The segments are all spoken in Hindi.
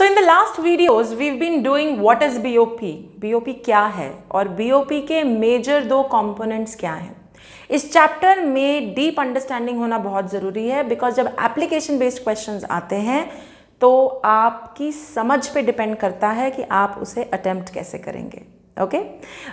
So in the last videos we've been doing what is BOP, BOP क्या है और BOP के मेजर दो कंपोनेंट्स क्या हैं। इस चैप्टर में डीप अंडरस्टैंडिंग होना बहुत ज़रूरी है बिकॉज जब एप्लीकेशन बेस्ड क्वेश्चंस आते हैं तो आपकी समझ पे डिपेंड करता है कि आप उसे अटेम्प्ट कैसे करेंगे। Okay,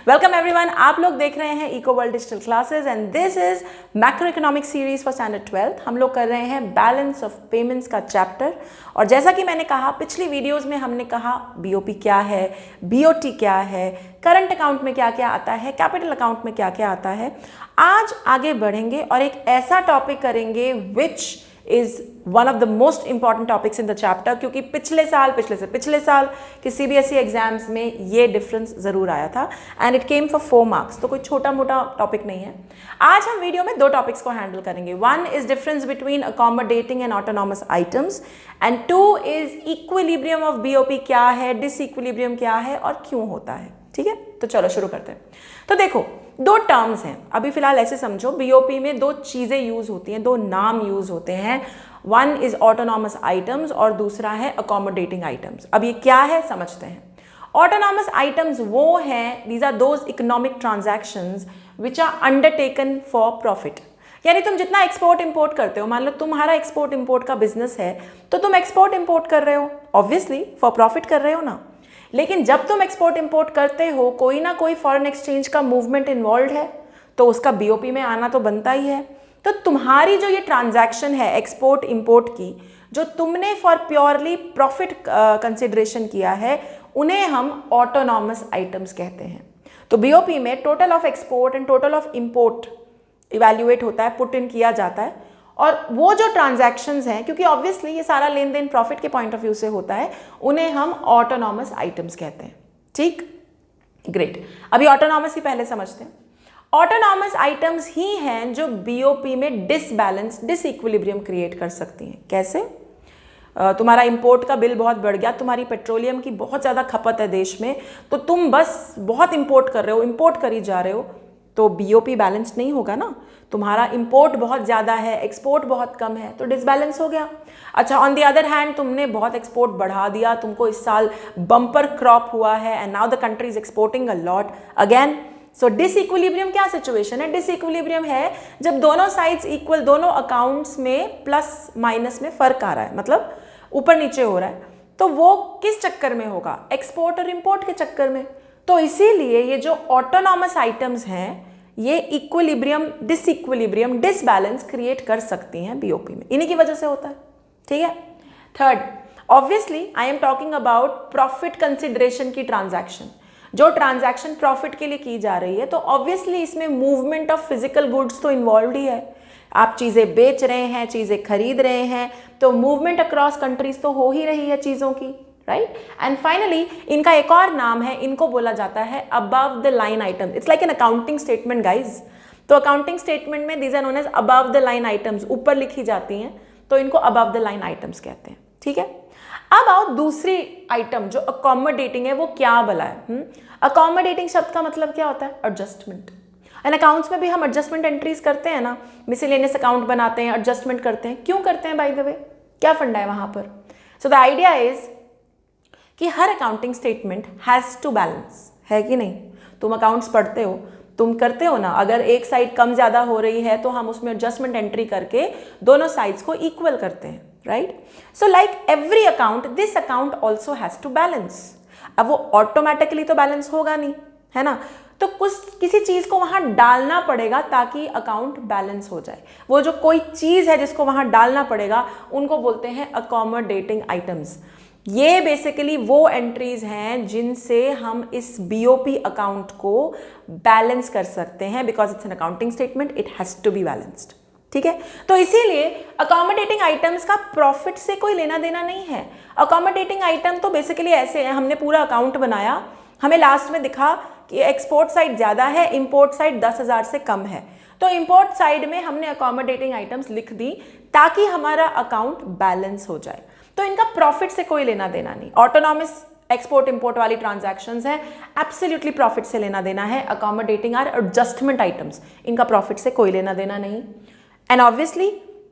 welcome everyone. आप लोग देख रहे हैं eco world digital classes and this is macro economic series for standard 12th। हम लोग कर रहे हैं बैलेंस ऑफ पेमेंट्स का चैप्टर और जैसा कि मैंने कहा पिछली वीडियोस में हमने कहा बीओपी क्या है, बीओटी क्या है, करंट अकाउंट में क्या क्या आता है, कैपिटल अकाउंट में क्या क्या आता है। आज आगे बढ़ेंगे और एक ऐसा टॉपिक करेंगे विच is one of the most important topics in the chapter, क्योंकि पिछले साल कि CBSE एग्जाम्स में ये डिफरेंस जरूर आया था and it came for 4 marks, तो कोई छोटा मोटा टॉपिक नहीं है। आज हम वीडियो में 2 टॉपिक्स को हैंडल करेंगे। 1 is difference between accommodating and autonomous items and 2 is equilibrium of BOP क्या है, डिसइक्विलिब्रियम क्या है और क्यों होता है। ठीक है, तो चलो शुरू करते हैं। तो देखो 2 टर्म्स हैं अभी फिलहाल, ऐसे समझो बीओपी में 2 चीजें यूज होती हैं, 2 नाम यूज होते हैं। 1 इज ऑटोनॉमस आइटम्स और दूसरा है अकोमोडेटिंग आइटम्स। अब ये क्या है समझते हैं। ऑटोनॉमस आइटम्स वो हैं, these are those economic transactions which are undertaken for profit. यानी तुम जितना एक्सपोर्ट इंपोर्ट करते हो, मान लो तुम्हारा एक्सपोर्ट इंपोर्ट का बिजनेस है तो तुम एक्सपोर्ट इंपोर्ट कर रहे हो, ऑब्वियसली फॉर प्रॉफिट कर रहे हो ना। लेकिन जब तुम एक्सपोर्ट इंपोर्ट करते हो कोई ना कोई फॉरेन एक्सचेंज का मूवमेंट इन्वॉल्व है तो उसका बीओपी में आना तो बनता ही है। तो तुम्हारी जो ये ट्रांजैक्शन है एक्सपोर्ट इंपोर्ट की, जो तुमने फॉर प्योरली प्रॉफिट कंसिडरेशन किया है, उन्हें हम ऑटोनॉमस आइटम्स कहते हैं। तो बीओपी में total of export and total of import evaluate होता है, पुट इन किया जाता है और वो जो ट्रांजैक्शंस हैं, क्योंकि ऑब्वियसली ये सारा लेन देन प्रॉफिट के पॉइंट ऑफ व्यू से होता है, उन्हें हम ऑटोनॉमस आइटम्स कहते हैं। ठीक, ग्रेट। अभी ऑटोनॉमस ही पहले समझते हैं। ऑटोनॉमस आइटम्स ही हैं जो बीओपी में डिसबैलेंस, डिसइक्विलिब्रियम क्रिएट कर सकती हैं। कैसे? तुम्हारा इंपोर्ट का बिल बहुत बढ़ गया, तुम्हारी पेट्रोलियम की बहुत ज़्यादा खपत है देश में, तो तुम बस बहुत इंपोर्ट कर रहे हो, इंपोर्ट करी जा रहे हो, तो बीओपी बैलेंस नहीं होगा ना। तुम्हारा इंपोर्ट बहुत ज़्यादा है, एक्सपोर्ट बहुत कम है, तो डिसबैलेंस हो गया। अच्छा, ऑन द अदर हैंड तुमने बहुत एक्सपोर्ट बढ़ा दिया, तुमको इस साल बम्पर क्रॉप हुआ है and now the country is exporting a lot again. So disequilibrium क्या सिचुएशन है? डिसइक्विलिब्रियम है जब दोनों साइड्स इक्वल, दोनों अकाउंट्स में प्लस माइनस में फर्क आ रहा है, मतलब ऊपर नीचे हो रहा है। तो वो किस चक्कर में होगा? एक्सपोर्ट और इंपोर्ट के चक्कर में। तो इसीलिए ये जो ऑटोनॉमस आइटम्स हैं ये इक्विलिब्रियम, डिसइक्विलिब्रियम, डिसबैलेंस क्रिएट कर सकती हैं बीओपी में, इन्हीं की वजह से होता है। ठीक है। Third, obviously I am talking about profit consideration की ट्रांजैक्शन। जो ट्रांजैक्शन प्रॉफिट के लिए की जा रही है तो ऑब्वियसली इसमें मूवमेंट ऑफ फिजिकल गुड्स तो इन्वॉल्व ही है। आप चीज़ें बेच रहे हैं, चीज़ें खरीद रहे हैं, तो मूवमेंट अक्रॉस कंट्रीज तो हो ही रही है चीज़ों की, राइट। एंड फाइनली इनका एक और नाम है, इनको बोला जाता है above the line items. It's like an accounting statement guys. तो अकाउंटिंग स्टेटमेंट में these are known as above the line items, ऊपर लिखी जाती हैं, तो इनको अबव द लाइन आइटम्स कहते हैं। ठीक है। अब आओ दूसरी आइटम जो अकोमोडेटिंग है, वो क्या भला है? अकोमोडेटिंग शब्द का मतलब क्या होता है? एडजस्टमेंट। एंड अकाउंट्स में भी हम एडजस्टमेंट एंट्रीज करते हैं ना, मिसलेनियस अकाउंट बनाते हैं, एडजस्टमेंट करते हैं। क्यों करते हैं बाय द वे? क्या फंडा है वहां पर? सो द आइडिया इज कि हर accounting statement has to balance, है कि नहीं? तुम अकाउंट्स पढ़ते हो, तुम करते हो ना, अगर एक साइड कम ज़्यादा हो रही है तो हम उसमें एडजस्टमेंट एंट्री करके दोनों साइड्स को इक्वल करते हैं, right. So like every account, this account also has to balance. अब वो ऑटोमेटिकली तो बैलेंस होगा नहीं, है ना, तो कुछ किसी चीज़ को वहाँ डालना पड़ेगा ताकि अकाउंट बैलेंस हो जाए। वो जो कोई चीज़ है जिसको वहाँ डालना पड़ेगा उनको बोलते हैं अकोमोडेटिंग आइटम्स। ये बेसिकली वो एंट्रीज हैं जिनसे हम इस बीओपी अकाउंट को बैलेंस कर सकते हैं, because it's an accounting statement, it has to be balanced. ठीक है। तो इसीलिए अकोमोडेटिंग आइटम्स का प्रॉफिट से कोई लेना देना नहीं है। अकोमोडेटिंग आइटम तो बेसिकली ऐसे है, हमने पूरा अकाउंट बनाया, हमें लास्ट में दिखा कि एक्सपोर्ट साइड ज़्यादा है, इंपोर्ट साइड 10,000 से कम है, तो इंपोर्ट साइड में हमने अकोमोडेटिंग आइटम्स लिख दी ताकि हमारा अकाउंट बैलेंस हो जाए। तो इनका प्रॉफिट से कोई लेना देना नहीं। ऑटोनॉमस एक्सपोर्ट इंपोर्ट वाली ट्रांजैक्शंस हैं, एब्सोल्युटली प्रॉफिट से लेना देना है। अकोमोडेटिंग आर एडजस्टमेंट आइटम्स, इनका प्रॉफिट से कोई लेना देना नहीं। एंड ऑब्वियसली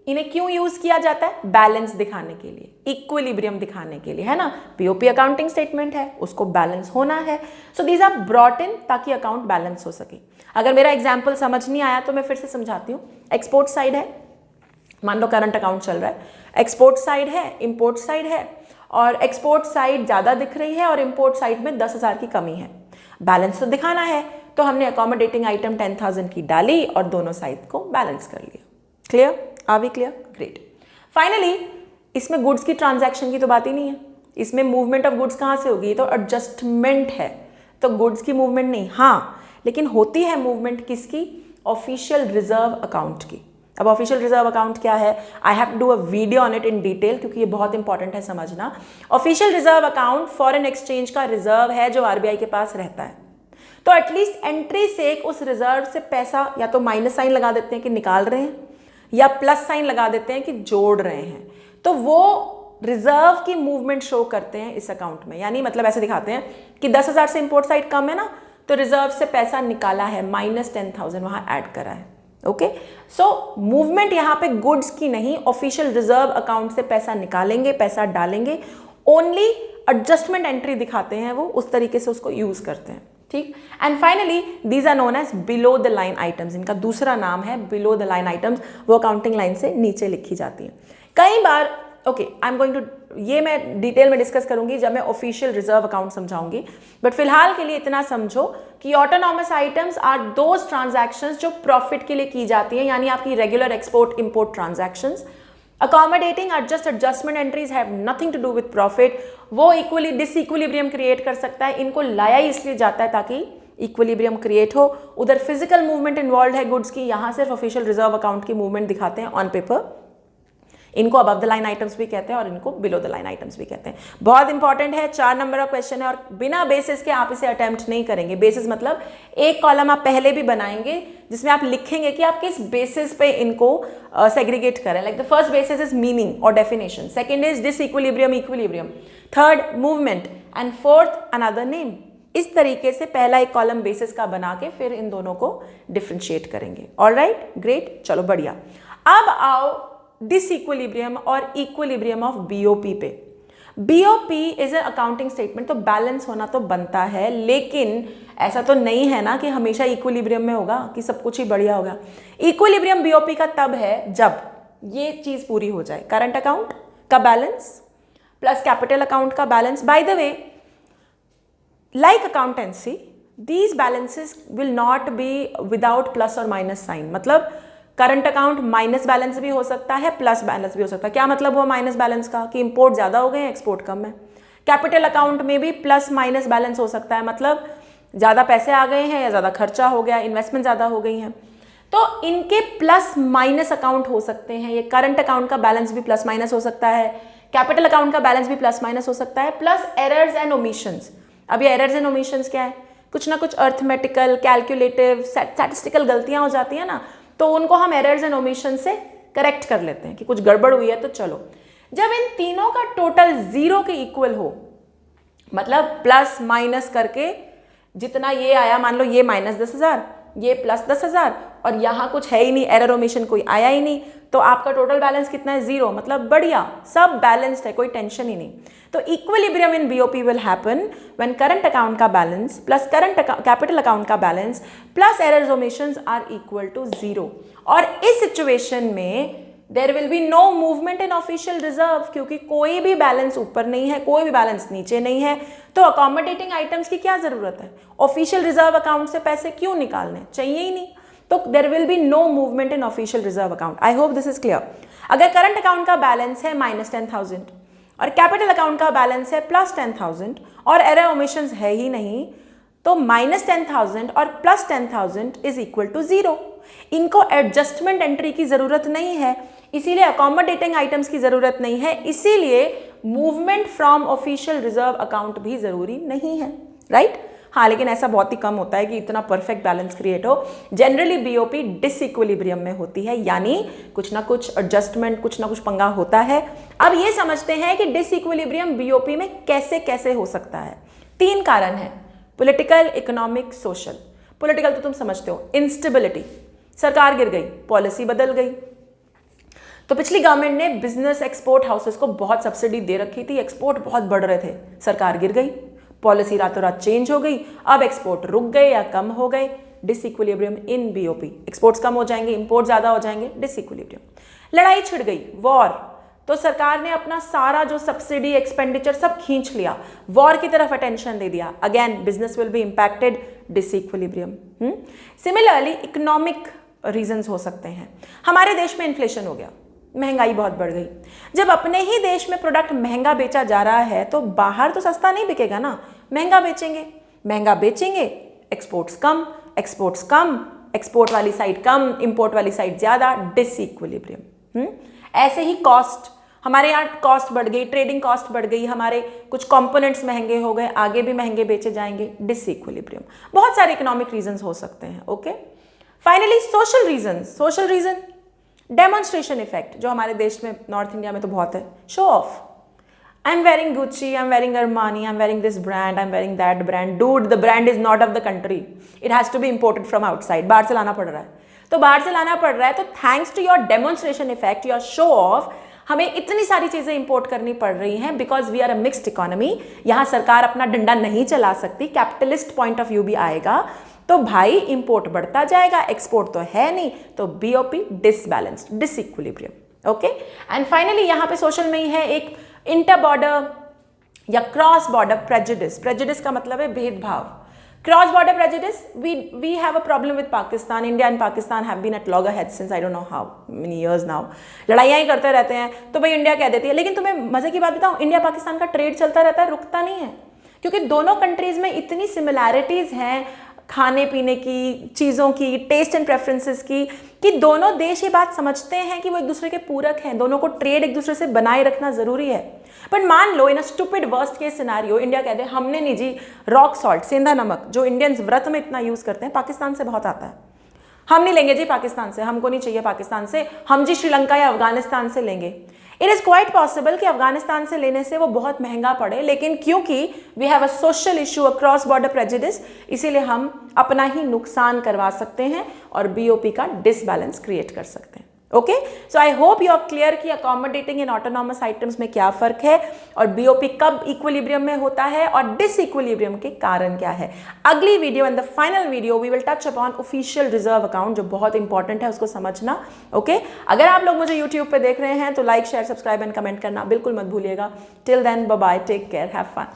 इन्हें क्यों यूज किया जाता है? बैलेंस दिखाने के लिए, इक्विलिब्रियम दिखाने के लिए, है ना। पीओपी अकाउंटिंग स्टेटमेंट है, उसको बैलेंस होना है। So these are brought in ताकि अकाउंट बैलेंस हो सके। अगर मेरा एग्जाम्पल समझ नहीं आया तो मैं फिर से समझाती हूँ। एक्सपोर्ट साइड है, मान लो करंट अकाउंट चल रहा है, एक्सपोर्ट साइड है, इंपोर्ट साइड है, और एक्सपोर्ट साइड ज़्यादा दिख रही है और इंपोर्ट साइड में 10,000 की कमी है। बैलेंस तो दिखाना है, तो हमने अकोमोडेटिंग आइटम 10,000 की डाली और दोनों साइड को बैलेंस कर लिया। Clear? Are we clear? Great. Finally इसमें गुड्स की ट्रांजैक्शन की तो बात ही नहीं है, इसमें मूवमेंट ऑफ गुड्स कहाँ से होगी? तो एडजस्टमेंट है, तो गुड्स की मूवमेंट नहीं। हाँ, लेकिन होती है मूवमेंट किसकी? ऑफिशियल रिजर्व अकाउंट की। अब ऑफिशियल रिजर्व अकाउंट क्या है? I have to do a video on it in detail, क्योंकि ये बहुत इंपॉर्टेंट है समझना। Official reserve account foreign exchange का रिजर्व है जो आरबीआई के पास रहता है। तो एटलीस्ट एंट्री से उस रिजर्व से पैसा या तो माइनस साइन लगा देते हैं कि निकाल रहे हैं, या प्लस साइन लगा देते हैं कि जोड़ रहे हैं। तो वो रिजर्व की मूवमेंट शो करते हैं इस अकाउंट में। यानी मतलब ऐसे दिखाते हैं कि 10,000 से इंपोर्ट साइड कम है ना, तो रिजर्व से पैसा निकाला है, -10,000 वहां ऐड करा है। ओके, सो मूवमेंट यहां पे गुड्स की नहीं, ऑफिशियल रिजर्व अकाउंट से पैसा निकालेंगे, पैसा डालेंगे, ओनली एडजस्टमेंट एंट्री दिखाते हैं वो, उस तरीके से उसको यूज करते हैं। ठीक। And finally these are known as below the line items, इनका दूसरा नाम है बिलो द लाइन आइटम्स, वो अकाउंटिंग लाइन से नीचे लिखी जाती है। कई बार आई एम गोइंग टू, ये मैं डिटेल में डिस्कस करूंगी जब मैं ऑफिशियल रिजर्व अकाउंट समझाऊंगी, बट फिलहाल के लिए इतना समझो कि autonomous items are those transactions जो प्रॉफिट के लिए की जाती हैं, यानी आपकी regular export import transactions. Accommodating adjustment entries have nothing to do with profit, वो इक्वली डिसइक्विलिब्रियम क्रिएट कर सकता है। इनको लाया इसलिए जाता है ताकि इक्विलिब्रियम क्रिएट हो। उधर फिजिकल मूवमेंट इन्वॉल्व है गुड्स की, यहां सिर्फ ऑफिशियल रिजर्व अकाउंट की मूवमेंट दिखाते हैं ऑन पेपर। इनको अबव द लाइन आइटम्स भी कहते हैं और इनको बिलो द लाइन आइटम्स भी कहते हैं। बहुत इंपॉर्टेंट है, 4 नंबर का क्वेश्चन है और बिना बेसिस के आप इसे अटेम्प्ट नहीं करेंगे। बेसिस मतलब एक कॉलम आप पहले भी बनाएंगे जिसमें आप लिखेंगे कि आप किस बेसिस पे इनको सेग्रीगेट करें। Like the first basis is meaning और definition, second is disequilibrium equilibrium, third movement and fourth another name. इस तरीके से पहला एक कॉलम बेसिस का बना के फिर इन दोनों को डिफरेंशिएट करेंगे। ऑलराइट, ग्रेट, चलो बढ़िया। अब आओ डिसइक्विलिब्रियम और इक्विलिब्रियम ऑफ बीओपी पे। BOP is a accounting statement, तो बैलेंस होना तो बनता है, लेकिन ऐसा तो नहीं है ना कि हमेशा इक्विलिब्रियम में होगा कि सब कुछ ही बढ़िया होगा। इक्विलिब्रियम बीओपी का तब है जब ये चीज पूरी हो जाए, करंट अकाउंट का बैलेंस प्लस कैपिटल अकाउंट का balance. By the way, like accountancy, these balances will not be without plus or minus sign। मतलब करंट अकाउंट माइनस बैलेंस भी हो सकता है, प्लस बैलेंस भी हो सकता है। क्या मतलब हुआ माइनस बैलेंस का? कि इंपोर्ट ज्यादा हो गए हैं, एक्सपोर्ट कम है। कैपिटल अकाउंट में भी प्लस माइनस बैलेंस हो सकता है, मतलब ज्यादा पैसे आ गए हैं या ज्यादा खर्चा हो गया, इन्वेस्टमेंट ज्यादा हो गई है। तो इनके प्लस माइनस अकाउंट हो सकते हैं। ये करंट अकाउंट का बैलेंस भी प्लस माइनस हो सकता है, कैपिटल अकाउंट का बैलेंस भी प्लस माइनस हो सकता है, प्लस एरर्स एंड ओमिशंस। अब ये एरर्स एंड ओमिशंस क्या है? कुछ ना कुछ अर्थमेटिकल, कैलकुलेटिव, स्टैटिस्टिकल गलतियां हो जाती है ना, तो उनको हम एरर्स एंड ओमिशन से करेक्ट कर लेते हैं कि कुछ गड़बड़ हुई है तो चलो। जब इन तीनों का टोटल 0 के इक्वल हो, मतलब प्लस माइनस करके जितना ये आया, मान लो ये -10,000, ये +10,000 और यहाँ कुछ है ही नहीं, एरर ओमिशन कोई आया ही नहीं, तो आपका टोटल बैलेंस कितना है? 0। मतलब बढ़िया, सब बैलेंस्ड है, कोई टेंशन ही नहीं। तो equilibrium in BOP will happen when current account का बैलेंस प्लस कैपिटल अकाउंट का balance plus errors omissions are equal to 0। और इस सिचुएशन में there will be no movement in official reserve, क्योंकि कोई भी बैलेंस ऊपर नहीं है, कोई भी बैलेंस नीचे नहीं है, तो अकोमोडेटिंग आइटम्स की क्या जरूरत है? ऑफिशियल रिजर्व अकाउंट से पैसे क्यों निकालने, चाहिए ही नहीं। तो there will be no movement in official reserve account. I hope this is clear. अगर करंट अकाउंट का बैलेंस है -10,000 और कैपिटल अकाउंट का बैलेंस है +10,000 और एरर ओमिशंस है ही नहीं, तो -10,000 और +10,000 इज इक्वल टू 0। इनको एडजस्टमेंट एंट्री की जरूरत नहीं है, इसीलिए अकोमोडेटिंग आइटम्स की जरूरत नहीं है, इसीलिए movement from official reserve account भी जरूरी नहीं है, राइट? हाँ, लेकिन ऐसा बहुत ही कम होता है कि इतना परफेक्ट बैलेंस क्रिएट हो। जनरली बीओपी डिसइक्विलिब्रियम में होती है, यानी कुछ ना कुछ एडजस्टमेंट, कुछ ना कुछ पंगा होता है। अब ये समझते हैं कि डिसइक्विलिब्रियम बीओपी में कैसे कैसे हो सकता है। 3 कारण है, पॉलिटिकल, इकोनॉमिक, सोशल। पॉलिटिकल तो तुम समझते हो, इंस्टेबिलिटी, सरकार गिर गई, पॉलिसी बदल गई, तो पिछली गवर्नमेंट ने बिजनेस एक्सपोर्ट हाउसेस को बहुत सब्सिडी दे रखी थी, एक्सपोर्ट बहुत बढ़ रहे थे, सरकार गिर गई, पॉलिसी रातों रात चेंज हो गई, अब एक्सपोर्ट रुक गए या कम हो गए, डिसइक्विलिब्रियम इन बीओपी, एक्सपोर्ट्स कम हो जाएंगे, इंपोर्ट ज्यादा हो जाएंगे, डिसइक्विलिब्रियम। लड़ाई छिड़ गई, वॉर, तो सरकार ने अपना सारा जो सब्सिडी एक्सपेंडिचर सब खींच लिया, वॉर की तरफ अटेंशन दे दिया, again business will be impacted, disequilibrium. Similarly economic reasons हो सकते हैं, हमारे देश में इन्फ्लेशन हो गया, महंगाई बहुत बढ़ गई, जब अपने ही देश में प्रोडक्ट महंगा बेचा जा रहा है तो बाहर तो सस्ता नहीं बिकेगा ना, महंगा बेचेंगे, एक्सपोर्ट्स कम, एक्सपोर्ट वाली साइड कम, इंपोर्ट वाली साइड ज्यादा, डिसइक्विलिब्रियम। ऐसे ही कॉस्ट, हमारे यहाँ कॉस्ट बढ़ गई, ट्रेडिंग कॉस्ट बढ़ गई, हमारे कुछ कंपोनेंट्स महंगे हो गए, आगे भी महंगे बेचे जाएंगे, डिसइक्विलिब्रियम। बहुत सारे इकोनॉमिक रीजंस हो सकते हैं। Okay, finally social reason, demonstration effect, जो हमारे देश में नॉर्थ इंडिया में तो बहुत है, show off, I am wearing Gucci, I am wearing Armani, I am wearing this brand, I am wearing that brand, dude the brand is not of the country, it has to be imported from outside, बाहर से लाना पड़ रहा है, तो thanks to your demonstration effect, your show off, हमें इतनी सारी चीजें इंपोर्ट करनी पड़ रही हैं, because we are a mixed economy, यहां सरकार अपना डंडा नहीं चला सकती, कैपिटलिस्ट पॉइंट ऑफ व्यू भी आएगा, तो भाई इंपोर्ट बढ़ता जाएगा, एक्सपोर्ट तो है नहीं, तो BOP disbalanced, disequilibrium. Okay, and finally यहां पे सोशल में ही है एक इंटर बॉर्डर या क्रॉस बॉर्डर प्रेजुडिस का मतलब है भेदभाव, cross border prejudice, we have a problem with Pakistan, India and Pakistan have been at loggerheads since I don't know how many years now, लड़ाइयाँ ही करते रहते हैं, तो भाई इंडिया कह देती है, लेकिन तुम्हें मजे की बात बताऊं, इंडिया पाकिस्तान का ट्रेड चलता रहता है, रुकता नहीं है, क्योंकि दोनों कंट्रीज में इतनी सिमिलैरिटीज हैं खाने पीने की, चीज़ों की, टेस्ट एंड प्रेफरेंसेस की, कि दोनों देश ये बात समझते हैं कि वो एक दूसरे के पूरक हैं, दोनों को ट्रेड एक दूसरे से बनाए रखना जरूरी है। बट मान लो in a stupid worst case scenario India कहते हैं हमने नहीं जी, रॉक सॉल्ट, सेंधा नमक, जो इंडियंस व्रत में इतना यूज करते हैं, पाकिस्तान से बहुत आता है, हम नहीं लेंगे जी पाकिस्तान से, हमको नहीं चाहिए पाकिस्तान से, हम जी श्रीलंका या अफगानिस्तान से लेंगे। इट इज क्वाइट पॉसिबल कि अफगानिस्तान से लेने से वो बहुत महंगा पड़े, लेकिन क्योंकि we have a social issue, a cross border prejudice, इसीलिए हम अपना ही नुकसान करवा सकते हैं और बीओपी का डिसबैलेंस क्रिएट कर सकते हैं। Okay, so I hope you are clear कि अकोमोडेटिंग इन ऑटोनॉमस आइटम्स में क्या फर्क है और बीओपी कब इक्विलिब्रियम में होता है और डिसइक्विलिब्रियम के कारण क्या है। अगली video and the final video we will touch upon official reserve account, जो बहुत इंपॉर्टेंट है, उसको समझना। ओके, अगर आप लोग मुझे यूट्यूब पे देख रहे हैं तो like, share, subscribe and comment करना बिल्कुल मत भूलिएगा। Till then bye bye, take care, have fun.